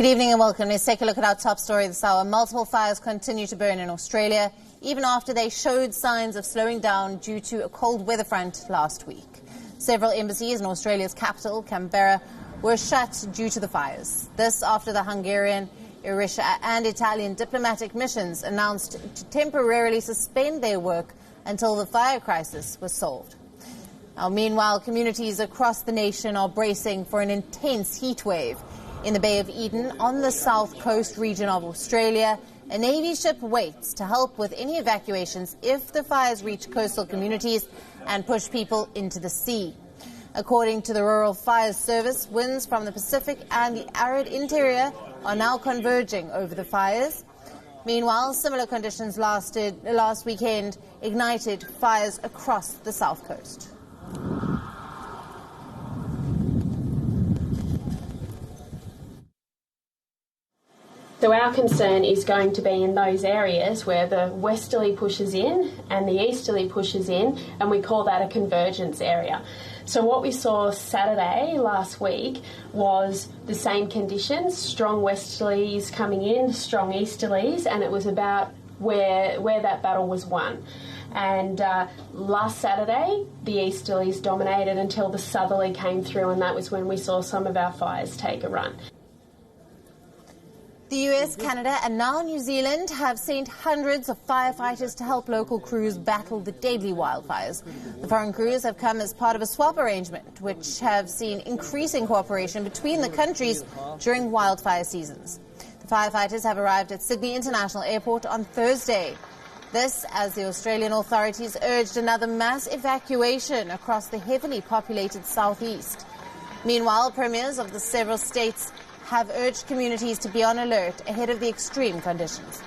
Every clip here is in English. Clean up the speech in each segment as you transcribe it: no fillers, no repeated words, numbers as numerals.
Good evening and welcome. Let's take a look at our top story this hour. Multiple fires continue to burn in Australia, even after they showed signs of slowing down due to a cold weather front last week. Several embassies in Australia's capital, Canberra, were shut due to the fires. This after the Hungarian, Irish and Italian diplomatic missions announced to temporarily suspend their work until the fire crisis was solved. Now, meanwhile, communities across the nation are bracing for an intense heat wave. In the Bay of Eden, on the south coast region of Australia, a Navy ship waits to help with any evacuations if the fires reach coastal communities and push people into the sea. According to the Rural Fires Service, winds from the Pacific and the arid interior are now converging over the fires. Meanwhile, similar conditions last weekend ignited fires across the south coast. So our concern is going to be in those areas where the westerly pushes in and the easterly pushes in, and we call that a convergence area. So what we saw Saturday last week was the same conditions, strong westerlies coming in, strong easterlies, and it was about where that battle was won. And last Saturday, the easterlies dominated until the southerly came through, and that was when we saw some of our fires take a run. The US, Canada and now New Zealand have sent hundreds of firefighters to help local crews battle the deadly wildfires. The foreign crews have come as part of a swap arrangement, which have seen increasing cooperation between the countries during wildfire seasons. The firefighters have arrived at Sydney International Airport on Thursday. This as the Australian authorities urged another mass evacuation across the heavily populated southeast. Meanwhile, premiers of the several states have urged communities to be on alert ahead of the extreme conditions.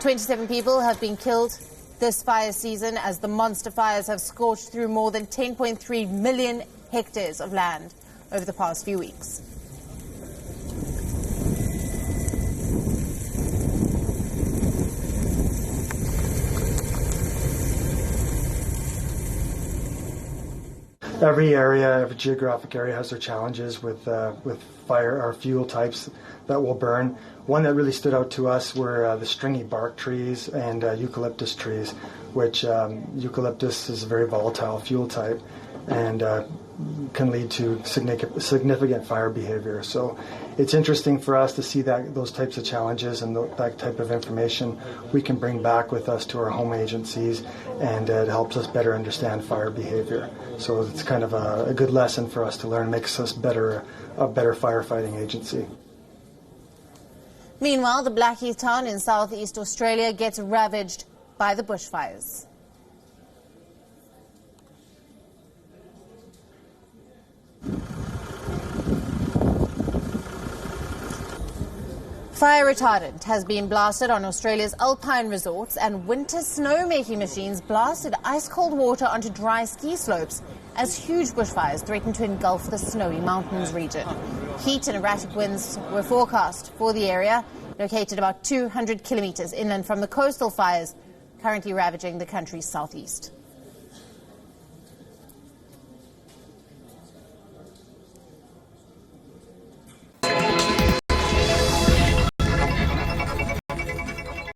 27 people have been killed this fire season as the monster fires have scorched through more than 10.3 million hectares of land over the past few weeks. Every area, every geographic area has their challenges with fire or fuel types that will burn. One that really stood out to us were the stringy bark trees and eucalyptus trees, which eucalyptus is a very volatile fuel type and can lead to significant fire behavior. So it's interesting for us to see that those types of challenges and that type of information we can bring back with us to our home agencies, and it helps us better understand fire behavior. So it's kind of a good lesson for us to learn, makes us a better firefighting agency. Meanwhile, the Blackheath town in southeast Australia gets ravaged by the bushfires. Fire retardant has been blasted on Australia's alpine resorts, and winter snowmaking machines blasted ice-cold water onto dry ski slopes as huge bushfires threaten to engulf the snowy mountains region. Heat and erratic winds were forecast for the area, located about 200 kilometres inland from the coastal fires currently ravaging the country's southeast.